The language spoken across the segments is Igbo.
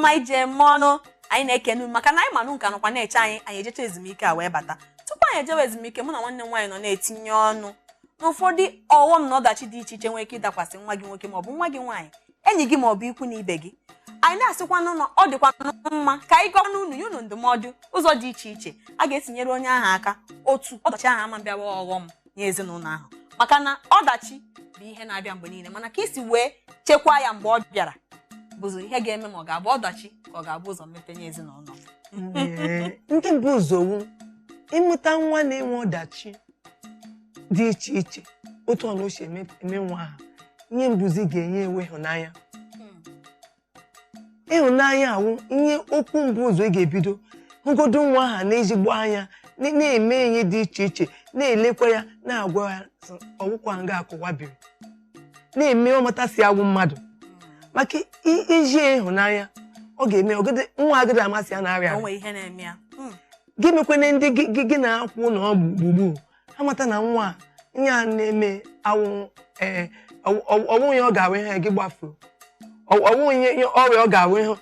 ọma ije mọnụ anyị na-ekenu maka na anyị manụ nka nọkwa na-eche anyị ejecha ezumike a wee bata tupu anyị ejewe ezumike mụ na nwanne m nwaanyị nọ na-etinye ọnụ n'ụfọdụ ọghọm na ọdachi dị iche iche nwere ike ịdakwasị nwa gị nwoke maọbụ nwa gị nwaanyị enyi gị maọbụ ikwu na ibe gị anyị na-asịkwanụ na ọ dịkwa mma ka anyị gọọ n'unu ya unu ndụmọdụ ụzọ dị iche iche a ga-etinyere onye ahụ aka otu ọdachi ahụ ama bịawa ọghọm nye ezinụlọ ahụ maka na ọdachi bụ ihe na-abịa mgbe niile mana ka isi wee chekwaa ya mgbe ọ bịara bụzụ ihe ga-eme ma ọ ga-abụ ọdachi ka ọ ga-abụ ụzọ mmepe nye ezinụlọ. Nke bụ ụzọ ịmụta nwa na-enwe ọdachi dị iche iche otu ọnụ ochie eme nwa ha ihe mbuzi ga-enye enwe ịhụnanya. Ịhụnanya awụ ihe okwu mbụ ụzọ ị ga-ebido ngodo nwa ha na-ezigbo anya na-eme ihe dị iche iche na-elekwa ya na-agwa ya ọgwụkwa nga akụwabiri na-eme ọmatasị awụ mmadụ maka iji ịhụnanya ọ ga-eme nwa agadi amasị ya na-arịa gị mekwene ndị gị na-akwụ na gburugburu ha mata na nwa ihe a na-eme awụ ọwụ ihe ọ ga-arụ ihe gị gbafuru ọwụ ihe ọrịa ọ ga-arụ ihe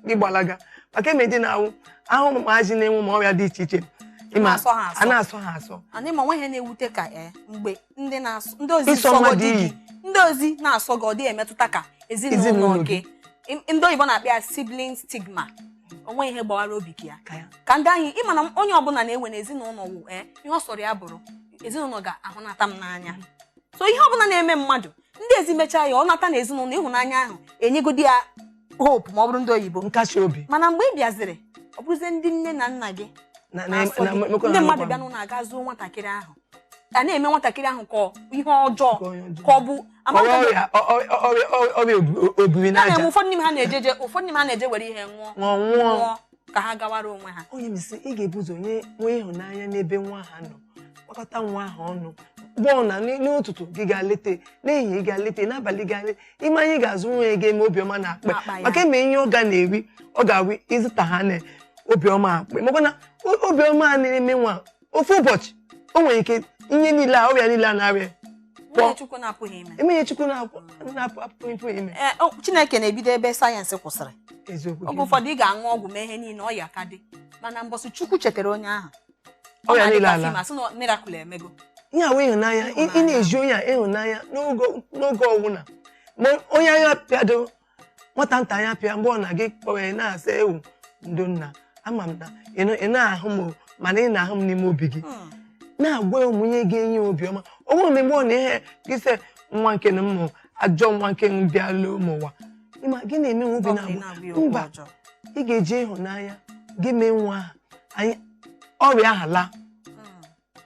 gị gbalaga maka eme dị na-awụ ahụ maazị na-enwe ma ọrịa dị iche iche a na-asọ ha asọ anyị ma nwe ihe na-ewute ka mgbe ndị ozi na-asọ gị ọ dị emetụta ka ezinụlọ gị ndị oyibo na-akpọ ya sibling stigma onwe ihe gbawara obi gị ya ka ndị anyị ịma na onye ọbụla na-enwe na ezinụlọ wụ ihe ọ sọrọ ya bụrụ ezinụlọ ga-ahụnata m n'anya so ihe ọbụla na-eme mmadụ ndị ezi mechaa ya ọ nata na ezinụlọ ịhụnanya ahụ enyegodi ya hope ma ọ bụrụ ndị oyibo nkasi obi mana mgbe ị bịaziri ọ bụrụzie ndị nne na nna gị ndị mmadụ bịanụ na-aga zụọ nwatakịrị ahụ a na-eme nwatakịrị ahụ ka ihe ọjọọ ka ọ bụ ụfọdụ n'ime ha na-eje were ihe nwụọ ka ha gawara onwe ha. Onye misi ị ga-ebu ụzọ nwee ịhụnanya n'ebe nwa ha nọ kpakọta nwa ahụ ọnụ gbọọ na n'ụtụtụ gị ga-alete n'ehihie ị ga-alete n'abalị ga-alete ime anyị ga-azụ nwa ga-eme obiọma na akpa maka eme ihe ọ ga na-eri ọ ga-awụ ịzụta ha na obiọma akpa makwa na obiọma a na-eme nwa ofu ụbọchị o nwere ike ihe niile a ọrịa niile a na-arịa emenye Chukwu na-apụ ime. Chineke na-ebido ebe sayensị kwụsịrị oge ụfọdụ ị ga-aṅụ ọgwụ mee ihe niile ọya ka dị mana mbọsị Chukwu chetara onye ahụ ọrịa niile ala masị na miracle emego ihe awụ ịhụnanya ị na-eji onye a ịhụnanya n'oge ọwụna ma onye anya pịado nwata nta anya pịa mgbe ọ na gị kpọrọ ya na-asa ewu ndo nna ama m na ị na-ahụ m mana ị na-ahụ m n'ime obi gị na-agwa ụmụnye ga-enye obiọma ọ bụrụ mgbe ọ na ihe gị se nwa nke na mmụ ajọ nwa nke m bịala ụmụnwa ịma gị na-eme nwa obi na-agba mba ị ga-eji ịhụnanya gị mee nwa anyị ọrịa aha laa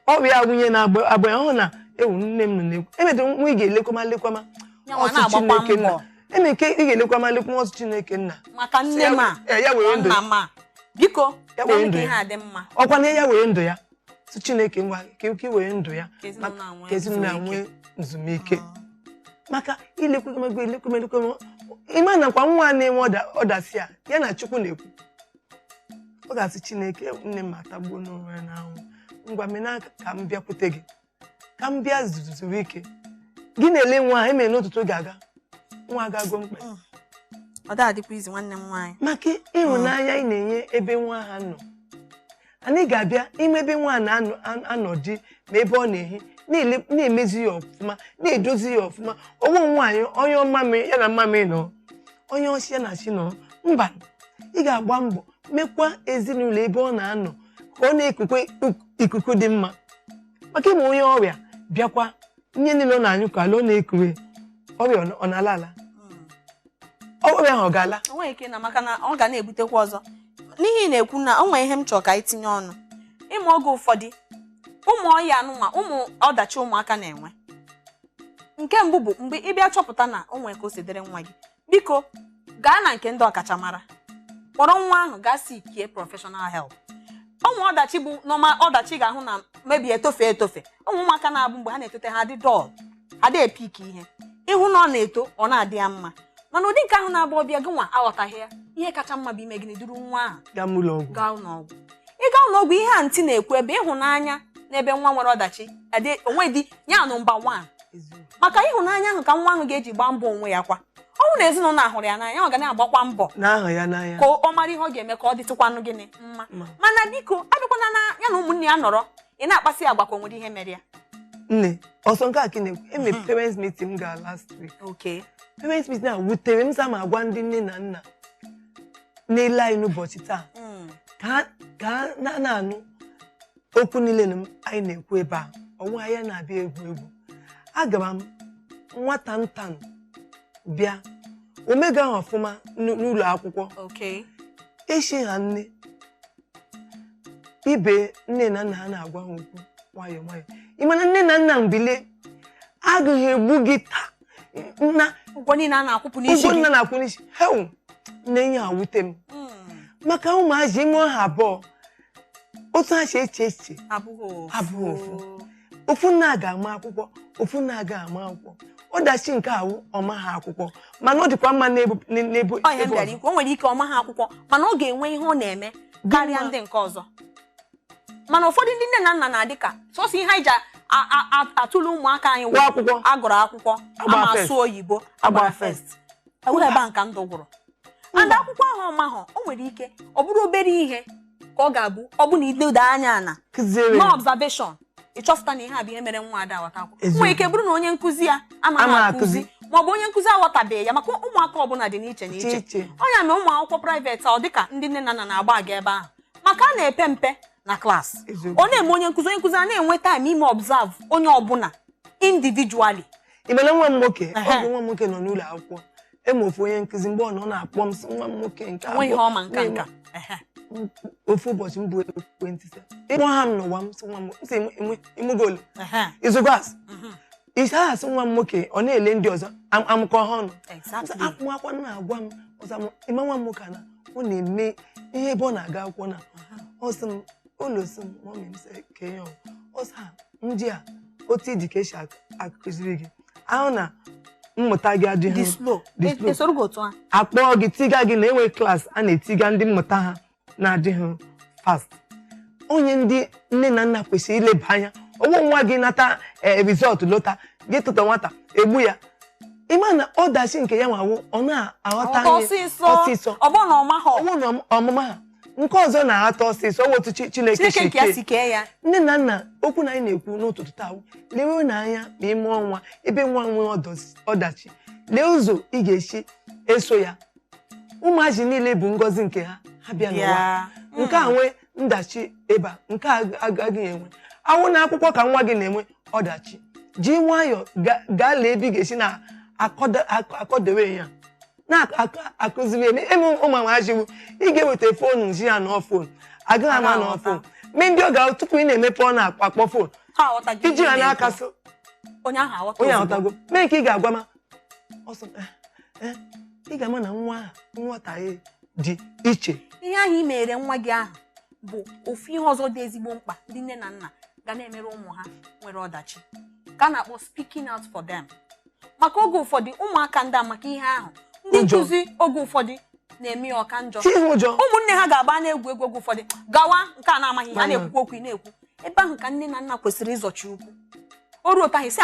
ọrịa nwunye na-agba hụ na ewu nne m na-ekwu emedo nwa ị ga-elekwama ọsụ Chineke nna eme nke ị ga-elekwama ọsụ Chineke nna maka nne m ya were ndụ biko ya were ndụ ya ọkwa na ya were ndụ ya sụ Chineke ngwa ka were ndụ ya ka ezinụlọ nwee nzumike maka ilekwamagbo ịma nakwa nwa na-enwe ọdasị a ya na Chukwu na-ekwu ọ ga-asị Chineke nne m atagbuo n'onwe ya n'ahụ ngwa mena ka m bịakwute gị ka m bịa zuru ike gị na-ele nwa ha emere n'ụtụtụ ga-aga nwa ga-agụ mkpe ọ da-adịkwa izi nwanne m nwaanyị maka ịhụnanya ị na-enye ebe nwa ha nọ anyị ga-abịa ime ebe nwa na-anọdị ma ebe ọ na-ehi na-emezi ya ọfụma na-edozi ya ọfụma onwe nwaanyị onye ọmamị ya na mmamị nọ onye ọchị ya na chi nọ mba ị ga-agba mbọ mekwa ezinụlọ ebe ọ na-anọ ka ọ na-ekukwe ikuku dị mma maka ịma onye ọrịa bịakwa ihe niile ọ na-anyụ ka ala ọ na-ekure ọrịa ọ na-ala ala ọrịa ahụ ọ ga-ala o nwere ike na maka na ọ ga na-ebutekwa ọzọ n'ihi na-ekwu na o nwere ihe m chọrọ ka anyị tinye ọnụ ịma oge ụfọdụ ụmụ ọya anụnwa ụmụ ọdachi ụmụaka na-enwe nke mbụ bụ mgbe ị bịa chọpụta na o nwere ka o si dịrị nwa gị biko gaa na nke ndị ọkachamara kpọrọ nwa ahụ gaa seekie professional help. Ụmụ ọdachi bụ normal ọdachi ga-ahụ na mebi etofe ụmụ ụmụaka na-abụ mgbe ha na-etote ha dị dọl ha dị epik ịhụ na ọ na-eto ọ na-adị ya mma mana ụdị nke ahụ na-abụ ọbịa gị nwa aghọtaghị ya ihe kacha mma bụ ime gịnị duru nwa ahụ gaa ụlọọgwụ ịga ụlọọgwụ ihe a ntị na-ekwu ebe ịhụnanya n'ebe nwa nwere ọdachi onwe dị ya nọmba 1 maka ịhụnanya ahụ ka nwa ahụ ga-eji gbaa mbọ onwe ya kwa ọ bụrụ na ezinụlọ ahụrụ ya n'anya ọ ga na-agbakwa mbọ n'ahụ ya n'anya ka ọ mara ihe ọ ga-eme ka ọ dịtụkwanụ gịnị mma mana biko abịakwana na ya na ụmụnne ya nọrọ ị na-akpasị agwa ka o nwere ihe mere ya nne ọsọ nke a na-ekwu eme parents meeting ga last week okay parents meeting a wutere m sa ma gwa ndị nne na nna n'ile anyị n'ụbọchị taa ka na-anụ okwu niile anyị na-ekwu ebe a ọnwa ya na-abịa egwu agara m nwata nta bịa omega ahụ ọfụma n'ụlọ akwụkwọ echi ha nne ibe nne na nna ha na-agwa ha okwu nwayọọ nwayọọ ịmana nne na nna mbile agaghị egbu gị taa na ụgwọ niile a na-akwụpụ n'isi ụgwọ nna na-akwụ n'isi hew nne ya awute m maka ụmụazị ime ọha abụọ otu ha si eche abụghị ofu nna ga-ama akwụkwọ ofu nna ga-ama akwụkwọ ọdachi nke awụ ọma ha akwụkwọ mana ọ dịkwa mma n'ebe ọ ya bịara ikwu o nwere ike ọma ha akwụkwọ mana ọ ga-enwe ihe ọ na-eme karịa ndị nke ọzọ mana ụfọdụ ndị nne na nna na-adị ka sọsọ ihe anyị ji atụle ụmụaka anyị akwụkwọ agụrụ akwụkwọ ama asụ oyibo agbara first ewere ebe a nka ndụ gwụrụ and akwụkwọ ahụ ọmahọ o nwere ike ọ bụrụ obere ihe ka ọ ga-abụ ọ bụ na iledo anya na no observation ịchọpụta na ihe a bụ ihe mere nwa ada aghọta akwụkwọ nwere ike bụrụ na onye nkụzi ya amaghị akụzi maọbụ onye nkụzi aghọtabeghị ya maka ụmụaka ọbụla dị n'iche n'iche onye na ụmụ akwụkwọ private ọ dịka ndị nne na nna na-agba aga ebe ahụ maka a na-epe mpe na klaasị ọ na-eme onye nkụzi a na-enwe time ime observe onye ọbụla individually imele nwa m nwoke ọgụ nwa m nwoke nọ n'ụlọ akwụkwọ emeofu onye nkụzi mgbe ọ nọ na-akpọ m nwa m nwoke nke abụọ ihe ọma nka ofu ụbọchị m bụ ekwentị ịkpọ ha m n'ụwa m sị nwa m sị imugolu izugwas isa asị nwa m nwoke ọ na-ele ndị ọzọ amụkọ ọnụ akwụkwọ na-agwa m ọzọ ịma nwa m nwoke na ọ na-eme ihe ebe ọ na-aga akwụkwọ na ọsị m ụlọsị m mọmị m sị kenye ọsa ndị a otu dị ka esi akụziri gị ahụ na mmụta gị adịghị akpọọ gị tiga gị na-enwe klaasị a na-etiga ndị mmụta ha na-adịghị fast onye ndị nne na nna kwesịrị ileba anya ọgwụ nwa gị nata rizọtụ lọta gị tụta nwata egbu ya ịma na ọdachi nke ya nwawo ọ na-aghọta ọsịsọ ọgbọ ọmụma ha nke ọzọ na-aghọta ọsịsọ otu Chineke si kee ya nne na nna okwu na anyị na-ekwu n'ụtụtụ taa lewe n'anya ma ime ọnwa ebe nwa nwee ọdachi lee ụzọ ị ga-esi eso ya ụmụazị niile bụ ngọzi nke ha bịa n'ụwa nke a nwee ndachi ebe nke agaghị enwe awụ na akwụkwọ ka nwa gị na-enwe ọdachi ji nwayọọ gaa lee ebe ị ga-esi na-akọdewe ya na-akụziri eme ụmụnwajiwu ị ga-eweta foonu ji ya nọ foonu agaghị ama nọ foonu mee ndị ọ ga tupu ị na-emepe ọ na-akpọ foonu iji ha n'aka so onye aghọtago mee ka ị ga-agwa ma ọsọ ị ga-ama na nghọtahie dị iche ihe ahụ ị mere nwa gị ahụ bụ ofu ihe ọzọ dị ezigbo mkpa ndị nne na nna ga na-emere ụmụ ha nwere ọdachi ka a na-akpọ speaking out for them maka oge ụfọdụ ụmụaka ndị a maka ihe ahụ ndị nkụzi oge ụfọdụ na-eme ya ọka njọ ụmụnne ha ga-agba na-egwu egwu oge ụfọdụ gawa nke a na-amaghị ya na-ekwukwa okwu ị na-ekwu ebe ahụ ka nne na nna kwesịrị ịzọchi ukwu o ruo otu ahụ si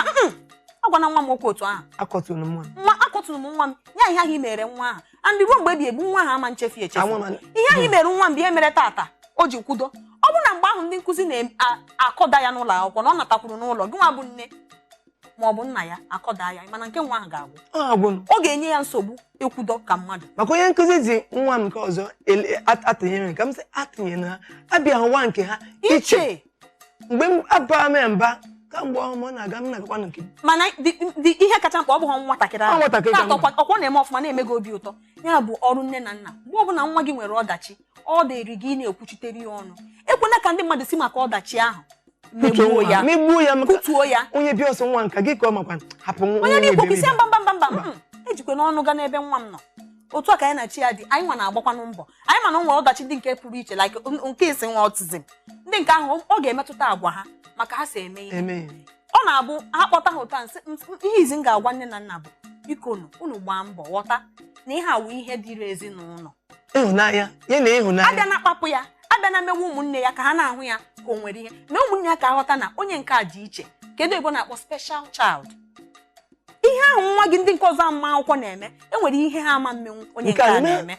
agwana nwa m okwu otu ahụ akọtụrụ m nwa m ya ihe ahụ i mere nwa ahụ andị ruo mgbe ebi egbu nwa ahụ ama nchefu ihe ahụ i mere nwa m bụ ihe mere tata o ji kwudo ọ bụ na mgbe ahụ ndị nkụzi na-akọda ya n'ụlọ akwụkwọ na ọ natakwuru n'ụlọ gị nwa bụ nne ma ọ bụ nna ya akọda ya mana nke nwa ahụ ga-agwụ ọ ga-enye ya nsogbu ekwudo ka mmadụ maka onye nkụzi ji nwa m nke ọzọ atụnyere ka m sị atụnyere ha abịa nwa nke ha iche mgbe m abara m mba kamgbe ọ na-aga m na-agakwa nke mana ihe kacha mkpa ọ bụghị nwatakịrị ahụ ọkwọ na-eme ọfụma na-eme gị obi ụtọ ya bụ ọrụ nne na nna mgbe ọ bụla nwa gị nwere ọdachi ọ dịrị gị na-ekwuchitere ya ọnụ ekwela ka ndị mmadụ si maka ọdachi ahụ megbuo ya kutuo ya onye bịa ọsọ nwa nka gị ka ọ makwa hapụ nwa onye na-ekwukisi mba ejikwa n'ọnụ ga n'ebe nwa m nọ otu a ka anyị na chi ya dị anyị nwa na-agbakwanụ mbọ anyị mana nwere ọdachi ndị nke pụrụ iche like nke isi nwa ọtizim ndị nke ahụ ọ ga-emetụta agwa ha maka ha si eme ihe ọ na-abụ ha kpọta ha ụta ihe izi m ga-agwa nne na nna bụ biko unu gbaa mbọ ghọta na ihe awụ ihe dịrị ezinụlọ ịhụnanya ya na ịhụnanya abịa na akpapụ ya abịa na mewe ụmụnne ya ka ha na-ahụ ya ka o nwere ihe na ụmụnne ya ka aghọta na onye nke a dị iche kedu ebe na-akpọ special child ihe ahụ nwa nwa gị ndị nke ọzọ ama akwụkwọ na-eme enwere ihe ha ama mmenwu onye nke Nke a a na-eme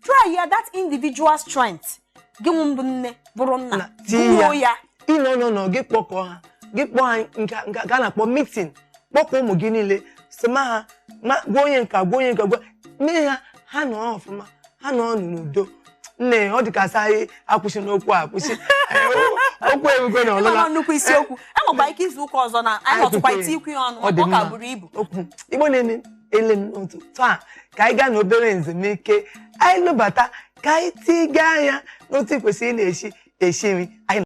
try ya that individual strength gị mbụ nne bụrụ nna gụọ ya ịnọ gị kpọkọ ha gị kpọọ ha nke a na-akpọ meeting kpọkọ ụmụ gị niile sema ha gwa onye nka gwa mee ha nọ ọfụma ha nọ n'udo nne ọ dịka asa anyị akwụsị n'okwu akwụsị okwu erugo na ọlụla nnukwu isiokwu enwekwa ike izu ụka ọzọ na anyị ọtụkwa iti ikwu ya ọnụ ọ ka buru ibu Igbo na-ele n'otu taa ka anyị gaa n'obere nzemike anyị lụbata ka anyị tiga anya n'otu kwesịrị na-esi nri anyị